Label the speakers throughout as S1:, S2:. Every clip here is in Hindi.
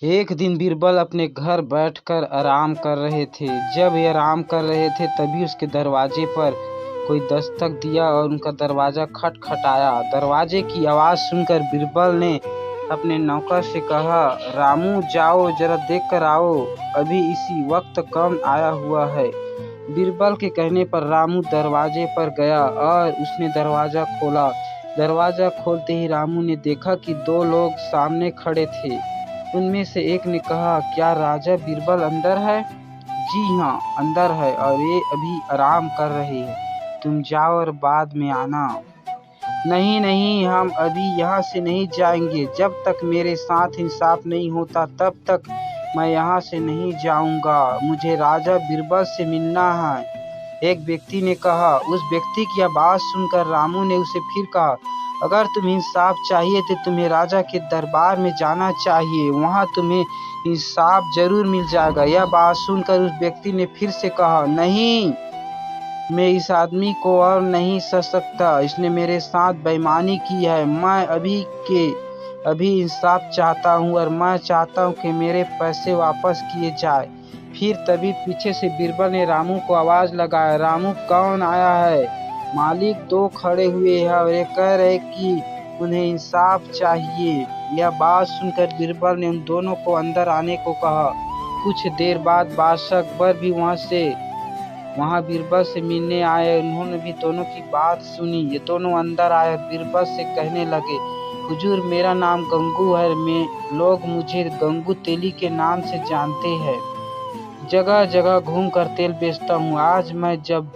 S1: एक दिन बीरबल अपने घर बैठकर आराम कर रहे थे। जब ये आराम कर रहे थे तभी उसके दरवाजे पर कोई दस्तक दिया और उनका दरवाज़ा खटखटाया। दरवाजे की आवाज़ सुनकर बीरबल ने अपने नौकर से कहा, रामू जाओ जरा देख कर आओ, अभी इसी वक्त कौन आया हुआ है। बीरबल के कहने पर रामू दरवाजे पर गया और उसने दरवाज़ा खोला। दरवाज़ा खोलते ही रामू ने देखा कि दो लोग सामने खड़े थे। उनमें से एक ने कहा, क्या राजा बीरबल अंदर है? जी हाँ, अंदर है और ये अभी आराम कर रहे हैं। तुम जाओ और बाद में आना। नहीं नहीं, हम अभी यहाँ से नहीं जाएंगे। जब तक मेरे साथ इंसाफ नहीं होता तब तक मैं यहाँ से नहीं जाऊंगा। मुझे राजा बीरबल से मिलना है, एक व्यक्ति ने कहा। उस व्यक्ति की आवाज़ सुनकर रामू ने उसे फिर कहा, अगर तुम्हें इंसाफ चाहिए तो तुम्हें राजा के दरबार में जाना चाहिए, वहाँ तुम्हें इंसाफ जरूर मिल जाएगा। यह बात सुनकर उस व्यक्ति ने फिर से कहा, नहीं, मैं इस आदमी को और नहीं सह सकता, इसने मेरे साथ बेईमानी की है। मैं अभी के अभी इंसाफ चाहता हूँ और मैं चाहता हूँ कि मेरे पैसे वापस किए जाए। फिर तभी पीछे से बीरबल ने रामू को आवाज़ लगाया, रामू कौन आया है? मालिक दो खड़े हुए हैं और ये कह रहे कि उन्हें इंसाफ चाहिए। यह बात सुनकर बीरबल ने उन दोनों को अंदर आने को कहा। कुछ देर बाद बादशाह अकबर भी वहाँ बीरबल से मिलने आए। उन्होंने भी दोनों की बात सुनी। ये दोनों अंदर आए और बीरबल से कहने लगे, हुजूर मेरा नाम गंगू है, लोग मुझे गंगू तेली के नाम से जानते हैं। जगह जगह घूमकर तेल बेचता हूँ। आज मैं जब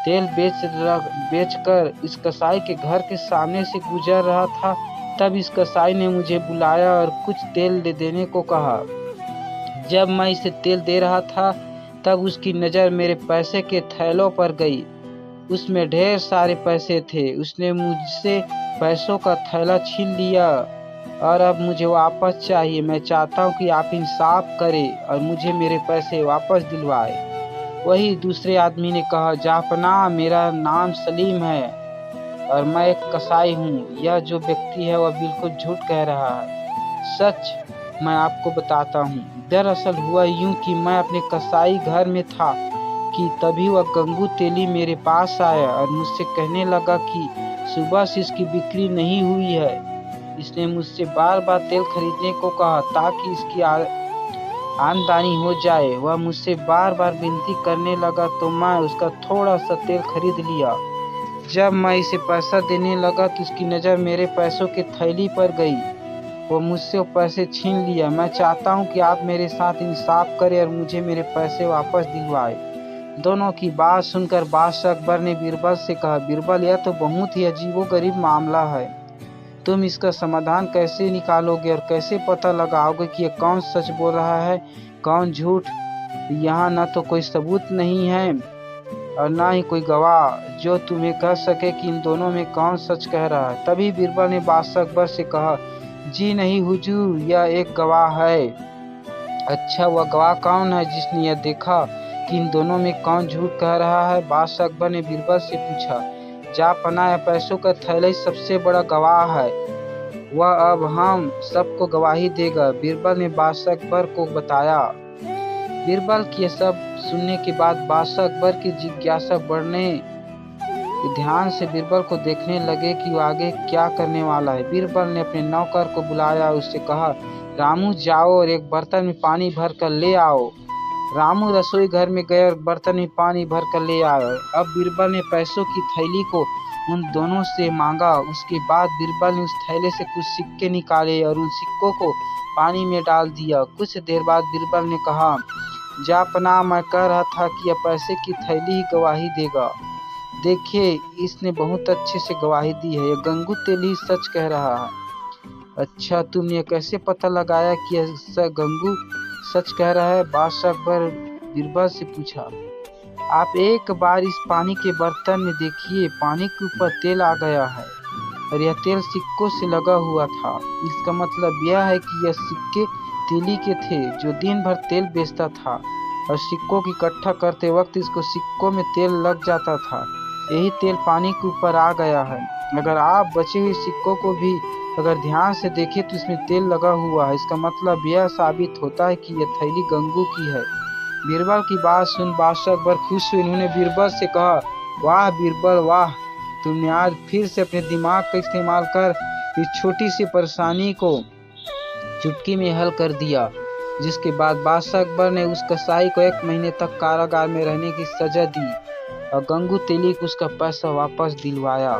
S1: तेल बेचकर इस कसाई के घर के सामने से गुजर रहा था तब इस कसाई ने मुझे बुलाया और कुछ तेल देने को कहा। जब मैं इसे तेल दे रहा था तब उसकी नज़र मेरे पैसे के थैलों पर गई। उसमें ढेर सारे पैसे थे। उसने मुझसे पैसों का थैला छीन लिया और अब मुझे वापस चाहिए। मैं चाहता हूँ कि आप इंसाफ करें और मुझे मेरे पैसे वापस दिलवाए। वही दूसरे आदमी ने कहा, जापना, मेरा नाम सलीम है और मैं एक कसाई हूँ। यह जो व्यक्ति है वह बिल्कुल झूठ कह रहा है। सच मैं आपको बताता हूँ। दरअसल हुआ यूं कि मैं अपने कसाई घर में था कि तभी वह गंगू तेली मेरे पास आया और मुझसे कहने लगा कि सुबह से इसकी बिक्री नहीं हुई है। इसने मुझसे बार बार तेल खरीदने को कहा ताकि इसकी आमदनी हो जाए। वह मुझसे बार बार विनती करने लगा तो मैं उसका थोड़ा सा तेल खरीद लिया। जब मैं इसे पैसा देने लगा तो उसकी नज़र मेरे पैसों की थैली पर गई। वो मुझसे वो पैसे छीन लिया। मैं चाहता हूँ कि आप मेरे साथ इंसाफ करें और मुझे मेरे पैसे वापस दिलवाए। दोनों की बात सुनकर बादशाह अकबर ने बीरबल से कहा, बीरबल, यह तो बहुत ही अजीबोगरीब मामला है। तुम इसका समाधान कैसे निकालोगे और कैसे पता लगाओगे कि ये कौन सच बोल रहा है कौन झूठ? यहाँ न तो कोई सबूत नहीं है और ना ही कोई गवाह जो तुम्हें कह सके कि इन दोनों में कौन सच कह रहा है। तभी बीरबल ने बादशाह अकबर से कहा, जी नहीं हुजूर, यह एक गवाह है। अच्छा, वह गवाह कौन है जिसने यह देखा कि इन दोनों में कौन झूठ कह रहा है? बादशाह अकबर ने बीरबल से पूछा। जापना, या पैसों का थैला ही सबसे बड़ा गवाह है। वह अब हम सबको गवाही देगा, बीरबल ने बादशाह अकबर को बताया। बीरबल की यह सब सुनने के बाद बादशाह अकबर की जिज्ञासा बढ़ने ध्यान से बीरबल को देखने लगे कि वो आगे क्या करने वाला है। बीरबल ने अपने नौकर को बुलाया, उससे कहा, रामू जाओ और एक बर्तन में पानी भर कर ले आओ। रामू रसोई घर में गए और बर्तन में पानी भर कर ले आए। अब बीरबल ने पैसों की थैली को उन दोनों से मांगा। उसके बाद बीरबल ने उस थैले से कुछ सिक्के निकाले और उन सिक्कों को पानी में डाल दिया। कुछ देर बाद बीरबल ने कहा, जापना, मैं कह रहा था कि यह पैसे की थैली ही गवाही देगा। देखिए, इसने बहुत अच्छे से गवाही दी है। यह गंगू तेली ही सच कह रहा है। अच्छा, तुमने यह कैसे पता लगाया कि यह गंगू सच कह रहा है? बादशाह अकबर बीरबल से पूछा। आप एक बार इस पानी के बर्तन में देखिए, पानी के ऊपर तेल आ गया है और यह तेल सिक्कों से लगा हुआ था। इसका मतलब यह है कि यह सिक्के तेली के थे जो दिन भर तेल बेचता था और सिक्कों की इकट्ठा करते वक्त इसको सिक्कों में तेल लग जाता था। यही तेल पानी के ऊपर आ गया है। अगर आप बचे हुए सिक्कों को भी अगर ध्यान से देखें तो इसमें तेल लगा हुआ है। इसका मतलब यह साबित होता है कि यह थैली गंगू की है। बीरबल की बात सुन बादशाह अकबर खुश हुए। उन्होंने बीरबल से कहा, वाह बीरबल वाह, तुमने आज फिर से अपने दिमाग का इस्तेमाल कर इस छोटी सी परेशानी को चुटकी में हल कर दिया। जिसके बाद बादशाह अकबर ने उस कसाई को 1 महीने तक कारागार में रहने की सजा दी और गंगू तेली को उसका पैसा वापस दिलवाया।